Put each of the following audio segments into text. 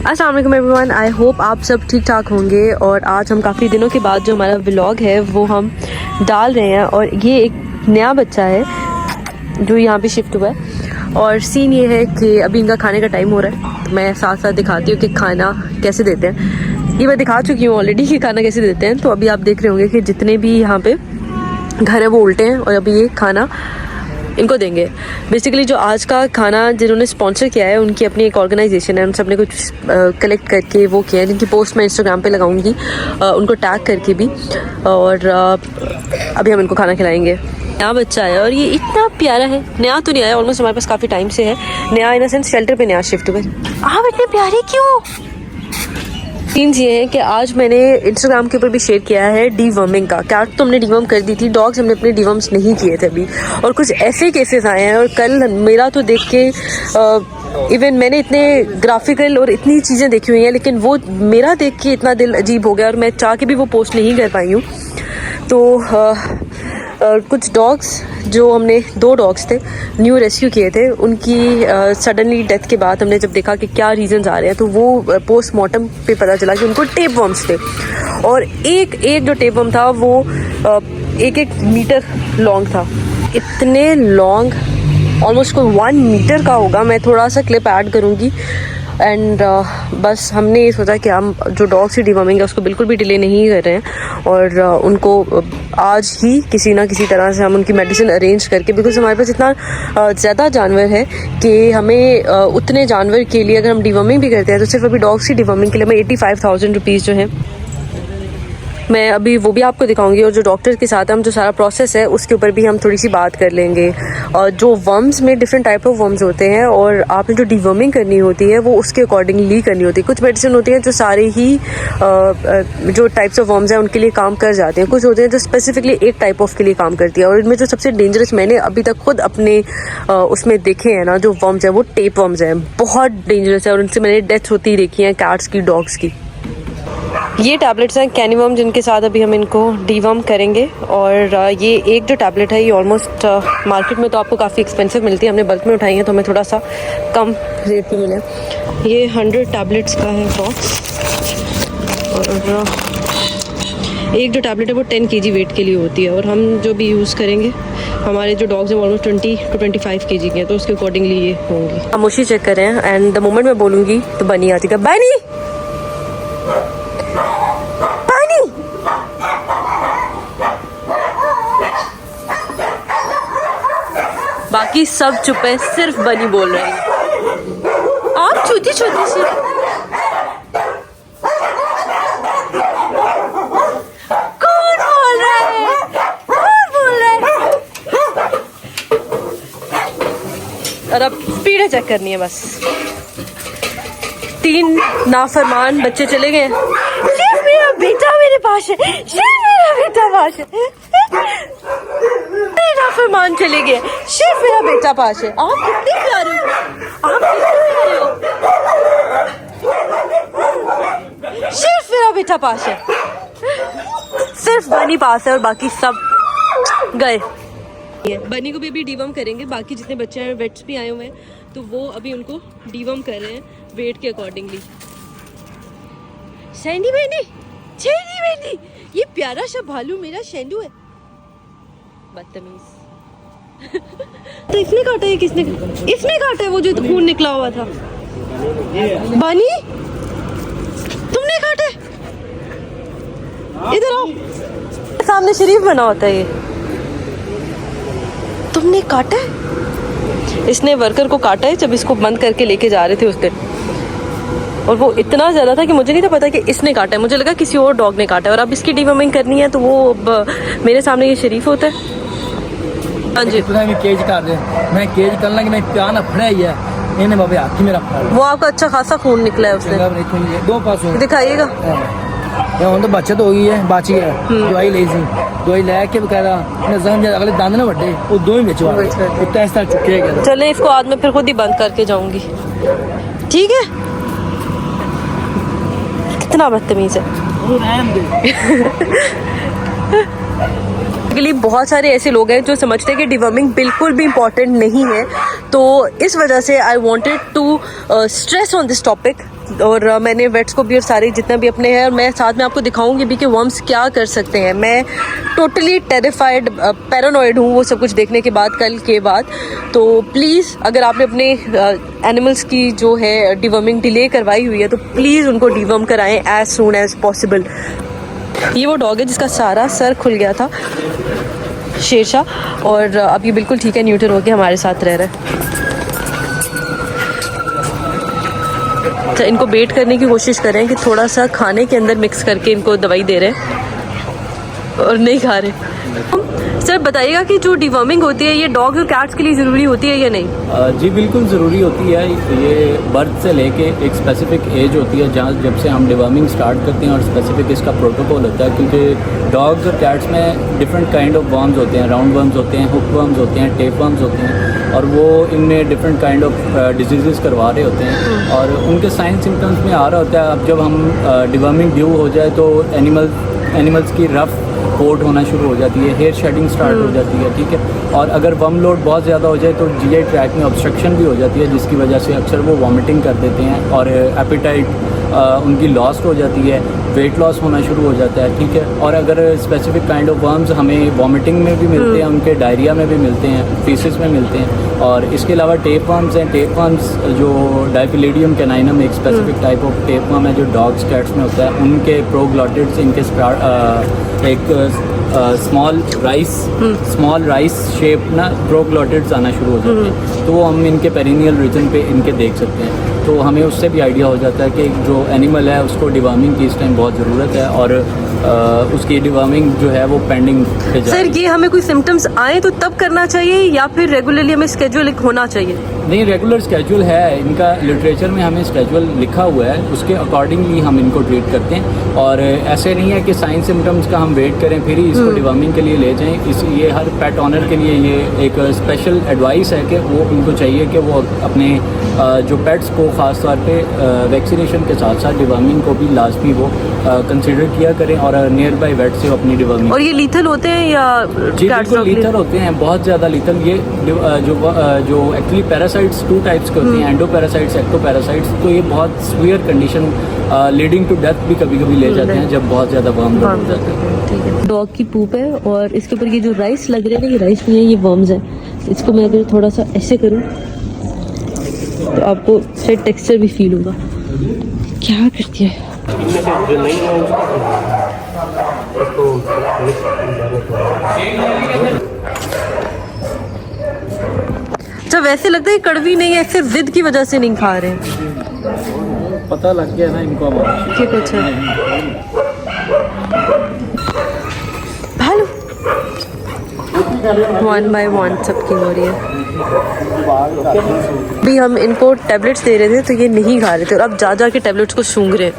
अस्सलाम वालेकुम everyone, I hope आप सब ठीक ठाक होंगे। और आज हम काफ़ी दिनों के बाद जो हमारा व्लॉग है वो हम डाल रहे हैं। और ये एक नया बच्चा है जो यहाँ पे शिफ्ट हुआ है। और सीन ये है कि अभी इनका खाने का टाइम हो रहा है, तो मैं साथ साथ दिखाती हूँ कि खाना कैसे देते हैं। ये मैं दिखा चुकी हूँ ऑलरेडी कि खाना कैसे देते हैं। तो अभी आप देख रहे होंगे कि जितने भी यहाँ पे घर है वो उल्टे हैं और अभी ये खाना इनको देंगे। बेसिकली जो आज का खाना जिन्होंने स्पॉन्सर किया है उनकी अपनी एक ऑर्गेनाइजेशन है, उन सब ने कुछ कलेक्ट करके वो किया है, जिनकी पोस्ट मैं इंस्टाग्राम पे लगाऊंगी उनको टैग करके भी। और अभी हम इनको खाना खिलाएंगे। नया बच्चा है और ये इतना प्यारा है। नया तो नहीं आया, ऑलमोस्ट हमारे पास काफ़ी टाइम से है। नया इन द सेंस शेल्टर पे नया शिफ्ट हुए। आप इतने प्यारे क्यों? सीन्स ये है कि आज मैंने इंस्टाग्राम के ऊपर भी शेयर किया है डीवर्मिंग का। कैट तो हमने डीवर्म कर दी थी, डॉग्स हमने अपने डीवर्म्स नहीं किए थे अभी। और कुछ ऐसे केसेस आए हैं और कल मेरा तो देख के इवन मैंने इतने ग्राफिकल और इतनी चीज़ें देखी हुई हैं, लेकिन वो मेरा देख के इतना दिल अजीब हो गया और मैं चाह के भी वो पोस्ट नहीं कर पाई हूँ। तो कुछ डॉग्स जो हमने 2 डॉग्स थे न्यू रेस्क्यू किए थे, उनकी सडनली डेथ के बाद हमने जब देखा कि क्या रीजंस आ रहे हैं, तो वो पोस्टमार्टम पे पता चला कि उनको टेप वर्म्स थे। और एक जो टेप वर्म था वो 1 मीटर लॉन्ग था। इतने लॉन्ग, ऑलमोस्ट कोई 1 मीटर का होगा। मैं थोड़ा सा क्लिप ऐड करूँगी। एंड बस हमने ये सोचा कि हम जो डॉग्स की डिवर्मिंग है उसको बिल्कुल भी डिले नहीं कर रहे हैं और उनको आज ही किसी ना किसी तरह से हम उनकी मेडिसिन अरेंज करके, बिकॉज हमारे पास इतना ज़्यादा जानवर है कि हमें उतने जानवर के लिए अगर हम डिवर्मिंग भी करते हैं तो सिर्फ अभी डॉग्स की डिवर्मिंग के लिए हमें 85,000 रुपीज़ जो है, मैं अभी वो भी आपको दिखाऊंगी। और जो डॉक्टर के साथ हम जो सारा प्रोसेस है उसके ऊपर भी हम थोड़ी सी बात कर लेंगे। और जो वर्म्स में डिफरेंट टाइप ऑफ वर्म्स होते हैं और आपने जो डिवर्मिंग करनी होती है वो उसके अकॉर्डिंगली करनी होती है। कुछ मेडिसिन होती है जो सारे ही जो टाइप्स ऑफ वर्म्स हैं उनके लिए काम कर जाते हैं, कुछ होते हैं जो स्पेसिफिकली एक टाइप ऑफ के लिए काम करती है। और इनमें जो सबसे डेंजरस मैंने अभी तक खुद अपने उसमें देखे हैं ना जो वर्म्स हैं वो टेप वर्म्स हैं। बहुत डेंजरस है और उनसे मैंने डेथ्स होती देखी हैं, कैट्स की, डॉग्स की। ये टैबलेट्स हैं कैनिवर्म, जिनके साथ अभी हम इनको डीवर्म करेंगे। और ये एक जो टैबलेट है ये ऑलमोस्ट मार्केट में तो आपको काफ़ी एक्सपेंसिव मिलती है, हमने बल्क में उठाई है तो हमें थोड़ा सा कम रेट पे मिले। ये 100 टैबलेट्स का है बॉक्स। और एक जो टैबलेट है वो 10 kg वेट के लिए होती है। और हम जो भी यूज़ करेंगे, हमारे जो डॉग्स हैं वो ऑलमोस्ट 20 to 25 kg के हैं, तो उसके अकॉर्डिंगली ये होंगी। हम उसी चेक करें एंड द मोमेंट मैं बोलूँगी तो बनी आती है। बनी बाकी सब चुप है, सिर्फ बनी बोल रहे हैं। आप छोटी छोटी सी कौन बोल रहा है? कौन बोल रहा है? और अब स्पीड चेक करनी है बस। 3 नाफरमान बच्चे चले गए। सिर्फ मेरा बेटा मेरे पास है, सिर्फ मेरा बेटा पास है। नाफरमान चले गए, सिर्फ मेरा बेटा पास है। आप कितने प्यारे हो, आप कितने प्यारे हो। सिर्फ मेरा बेटा पास है, सिर्फ बनी पास है और बाकी सब गए। बनी को भी अभी डीवर्म करेंगे। बाकी जितने बच्चे हैं वेट्स भी आए हुए हैं तो वो अभी उनको डीवर्म कर रहे हैं वेट के accordingly. Sandy Benny, Sandy Benny, ये प्यारा सा भालू मेरा शेंडू है। बदतमीज। तो इसने काटा है? किसने? इसने काटा है वो जो खून निकला हुआ था। बनी तुमने काटा है? इधर आओ, सामने शरीफ बना होता है ये। तुमने काटा है? इसने वर्कर को काटा है जब इसको बंद करके लेके जा रहे थे उस दिन। और वो इतना ज़्यादा था कि मुझे नहीं था पता कि इसने काटा है, मुझे लगा किसी और डॉग ने काटा है। और अब इसकी डिवर्मिंग करनी है तो वो मेरे सामने ये शरीफ होता है। हाँ जी, मैं केज कर दे, मैं केज कर लगा, मैं प्यार ना फड़ा ही है इन्हें बाबे हाथ मेरा फड़ा। वो आपका अच्छा खासा खून निकला है उससे। 2 पास दिखाइएगा। ये तो बचत हो गई है, बच गया। दवाई ली सी, दवाई लैके बकायदा जख्म अगले दंद ना वड्डे वो 2 ही बिच वाले इस तरह चुके गए। चले इसको आज मैं फिर खुद ही बंद करके जाऊंगी, ठीक है? कितना बदतमीज है। बहुत सारे ऐसे लोग हैं जो समझते हैं कि डिवर्मिंग बिल्कुल भी इम्पॉर्टेंट नहीं है। तो इस वजह से I wanted to stress on this topic और मैंने वेट्स को भी और सारे जितने भी अपने हैं, और मैं साथ में आपको दिखाऊंगी भी कि वर्म्स क्या कर सकते हैं। मैं टोटली टेरिफाइड, पैरानॉइड हूँ वो सब कुछ देखने के बाद, कल के बाद। तो प्लीज़ अगर आपने अपने एनिमल्स की जो है डिवर्मिंग डिले करवाई हुई है तो प्लीज़ उनको डिवर्म कराएं एज सून एज पॉसिबल। ये वो डॉग है जिसका सारा सर खुल गया था, शेरशाह, और अब ये बिल्कुल ठीक है, न्यूट्रल होकर हमारे साथ रह रहा है। अच्छा, इनको बेट करने की कोशिश करें कि थोड़ा सा खाने के अंदर मिक्स करके इनको दवाई दे रहे हैं और नहीं खा रहे। सर बताइएगा कि जो डिवर्मिंग होती है ये डॉग और कैट्स के लिए ज़रूरी होती है या नहीं? जी बिल्कुल ज़रूरी होती है। ये बर्थ से लेके एक स्पेसिफिक एज होती है जहाँ जब से हम डिवर्मिंग स्टार्ट करते हैं, और स्पेसिफिक इसका प्रोटोकॉल होता है, क्योंकि डॉग्स और कैट्स में डिफरेंट काइंड ऑफ वर्म्स होते हैं। राउंड वर्म्स होते हैं, हुक वर्म्स होते हैं, टेप वर्म्स होते हैं, और वो इनमें डिफरेंट काइंड ऑफ डिजीज़ करवा रहे होते हैं और उनके साइन सिम्टम्स में आ रहा होता है। अब जब हम डिवर्मिंग ड्यू हो जाए तो एनिमल्स की रफ़ कोट होना शुरू हो जाती है, हेयर शेडिंग स्टार्ट हो जाती है, ठीक है। और अगर वर्म लोड बहुत ज़्यादा हो जाए तो जीआई ट्रैक में ऑब्स्ट्रक्शन भी हो जाती है, जिसकी वजह से अक्सर वो वॉमिटिंग कर देते हैं और एपेटाइट उनकी लॉस्ट हो जाती है, वेट लॉस होना शुरू हो जाता है, ठीक है। और अगर स्पेसिफिक काइंड ऑफ वर्म्स हमें वॉमिटिंग में भी मिलते हैं, उनके डायरिया में भी मिलते हैं, फीसिस में मिलते हैं। और इसके अलावा टेप वर्म्स हैं। टेप वर्म्स जो डाइफिलेडियम कैनाइनम एक specific type of tape worm है जो डॉग्स कैट्स में होता है, उनके प्रोग्लॉटिड्स, इनके एक स्मॉल राइस शेप ना प्रोग्लॉटिड्स आना शुरू हो जाते हैं, तो वो हम इनके पेरिनियल रीजन पे इनके देख सकते हैं। तो हमें उससे भी आइडिया हो जाता है कि जो एनिमल है उसको डिवर्मिंग की इस टाइम बहुत ज़रूरत है, और उसकी डिवर्मिंग जो है वो पेंडिंग पे जा रही है। सर ये हमें कोई सिम्टम्स आए तो तब करना चाहिए या फिर रेगुलरली हमें स्केड्यूल होना चाहिए? नहीं, रेगुलर स्केड्यूल है इनका, लिटरेचर में हमें स्केड्यूल लिखा हुआ है, उसके अकॉर्डिंगली हम इनको ट्रीट करते हैं। और ऐसे नहीं है कि साइन सिम्टम्स का हम वेट करें फिर ही इसको डिवर्मिंग के लिए ले जाएं। ये हर पेट ऑनर के लिए ये एक स्पेशल एडवाइस है कि वो उनको चाहिए कि वो अपने जो पेट्स को ख़ास तौर पे वैक्सीनेशन के साथ साथ डिवर्मिंग को भी लाजमी वो कंसिडर किया करें और नियर बाई वेट से अपनी डिवर्मिंग। और ये लीथल होते हैं या? जी बिल्कुल लीथल होते हैं, बहुत ज़्यादा लीथल। ये जो एक्चुअली पैरासाइट्स 2 टाइप्स के होते हैं, एंडोपैरासाइट्स, एक्टोपैरासाइट्स। तो ये बहुत severe condition leading to death भी कभी कभी ले जाते हैं जब बहुत ज़्यादा वर्म हो जाते हैं। ठीक है, डॉग की पूप है और इसके ऊपर ये जो राइस लग रहे हैं ना, ये राइस नहीं है, ये वर्म्स है। इसको मैं अगर थोड़ा सा ऐसे करूँ तो आपको शायद टेक्सचर भी फील होगा। क्या करती है? अच्छा, वैसे लगता है कड़वी नहीं है, सिर्फ जिद की वजह से नहीं खा रहे हैं। पता लग गया ना इनको हमारा ठीक, अच्छा। हेलो, 1 by 1 सबकी हो रही है। भी हम इनको टैबलेट्स दे रहे थे तो ये नहीं खा रहे थे, और अब जा जा के टैबलेट्स को सूंघ रहे हैं।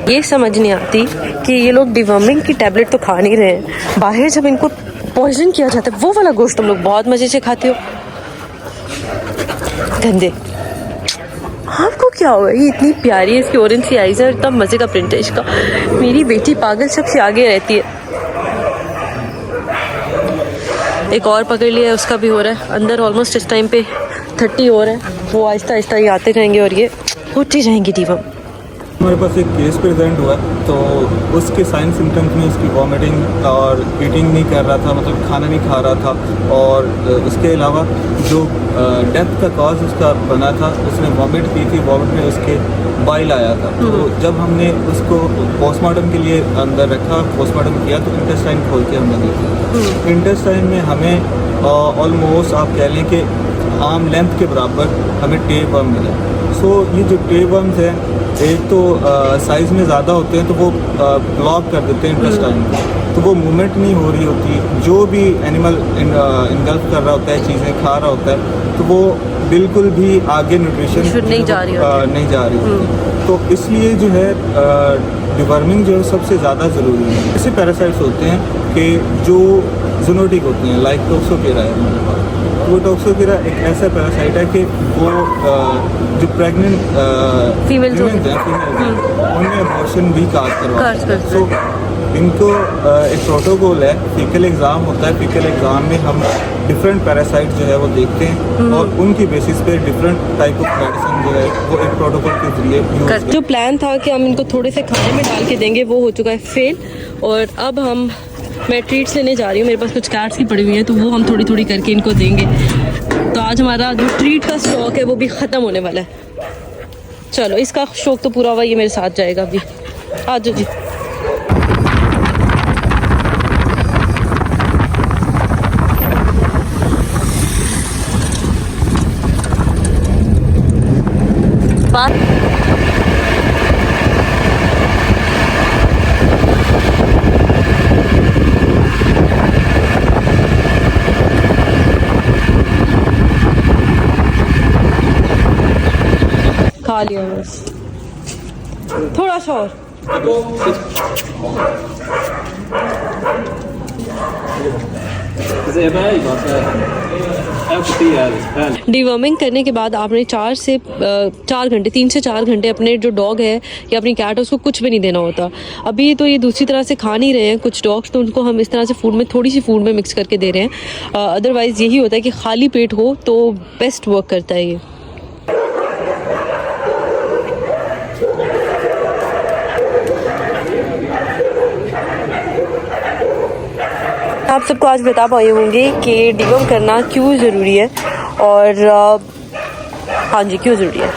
ये समझ नहीं आती कि ये लोग डिवर्मिंग की टैबलेट तो खा नहीं रहे हैं, बाहर जब इनको पॉइजन किया जाता है वो वाला गोश्त तुम लोग बहुत मजे से खाते हो। गंदे। आपको क्या हुआ? ये इतनी प्यारी है, इसकी ऑरेंज सी आईज है, इतना मजे का प्रिंट है इसका। मेरी बेटी पागल सबसे आगे रहती है। एक और पकड़ लिया है, उसका भी हो रहा है अंदर। ऑलमोस्ट इस टाइम पे 30 हो रहा है, वो आहिस्ता आहिस्ता ये आते रहेंगे और ये होती जाएंगी डिवर्म। हमारे पास एक केस प्रेजेंट हुआ तो उसके साइन सिम्टम्स में उसकी वॉमिटिंग और ईटिंग नहीं कर रहा था, मतलब खाना नहीं खा रहा था। और उसके अलावा जो डेथ का कॉज उसका बना था, उसने वॉमिट की थी, वॉमिट में उसके बाइल आया था। तो जब हमने उसको पोस्टमार्टम के लिए अंदर रखा, पोस्टमार्टम किया तो इंटेस्टाइन खोल के हमने देखा। इंटेस्टाइन में हमें ऑलमोस्ट आप कह लें कि आर्म लेंथ के बराबर हमें टेप वर्म मिला। सो ये जो टेप वर्म्स हैं, एक तो साइज़ में ज़्यादा होते हैं तो वो ब्लॉक कर देते हैं इंटेस्टाइन को, तो वो मूवमेंट नहीं हो रही होती। जो भी एनिमल इनगल्फ कर रहा होता है, चीज़ें खा रहा होता है, तो वो बिल्कुल भी आगे न्यूट्रिशन नहीं जा रही होती। तो इसलिए जो है डिवर्मिंग जो है सबसे ज़्यादा ज़रूरी है। ऐसे पैरासाइट्स होते हैं कि जो जूनोटिक होते हैं, लाइक टॉक्सोकेरा है हमारे पास। वो टॉक्सोकेरा एक ऐसा पैरासाइट है कि वो जो प्रेग्नेंट फीमेल्स हैं उनमें अबॉर्शन भी काज करवाते हैं। सो इनको एक प्रोटोकॉल है, फीकल एग्ज़ाम होता है। फीकल एग्ज़ाम में हम डिफरेंट पैरासाइट जो है वो देखते हैं और उनकी बेसिस पे डिफरेंट टाइप ऑफ मेडिसिन जो है वो एक प्रोटोकॉल के जरिए यूज़ करते हैं। जो प्लान था कि हम इनको थोड़े से खाने में डाल के देंगे वो हो चुका है फेल, और अब मैं ट्रीट्स लेने जा रही हूँ। मेरे पास कुछ कैट्स की पड़ी हुई हैं तो वो हम थोड़ी थोड़ी करके इनको देंगे। तो आज हमारा जो ट्रीट का स्टॉक है वो भी ख़त्म होने वाला है। चलो, इसका शौक तो पूरा हुआ, ये मेरे साथ जाएगा अभी। आ जाओ जी। खा लिया बस, थोड़ा सा और। डिवर्मिंग करने के बाद आपने 3 से 4 घंटे अपने जो डॉग है या अपनी कैट है उसको कुछ भी नहीं देना होता। अभी तो ये दूसरी तरह से खा नहीं रहे हैं कुछ डॉग्स, तो उनको हम इस तरह से फूड में थोड़ी सी फूड में मिक्स करके दे रहे हैं। अदरवाइज़ यही होता है कि खाली पेट हो तो बेस्ट वर्क करता है ये। आप सबको आज बता पाए होंगे कि डिवर्म करना क्यों ज़रूरी है, और हाँ जी क्यों ज़रूरी है।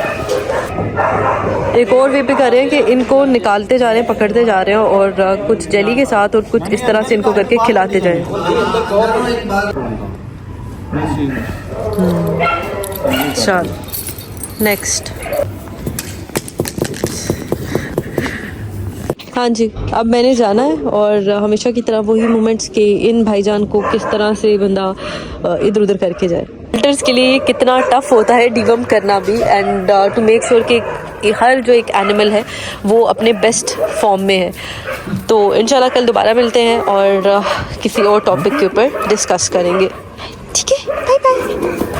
एक और वे पे कर रहे हैं कि इनको निकालते जा रहे हैं, पकड़ते जा रहे हैं और कुछ जेली के साथ और कुछ इस तरह से इनको करके खिलाते जाएं। चल नेक्स्ट। हाँ जी, अब मैंने जाना है और हमेशा की तरह वही मोमेंट्स के इन भाईजान को किस तरह से बंदा इधर उधर करके जाए। फिल्टर्स के लिए कितना टफ होता है डिवर्म करना भी, एंड टू मेक श्योर कि हर जो एक एनिमल है वो अपने बेस्ट फॉर्म में है। तो इंशाल्लाह कल दोबारा मिलते हैं और किसी और टॉपिक के ऊपर डिस्कस करेंगे। ठीक है, बाय बाय।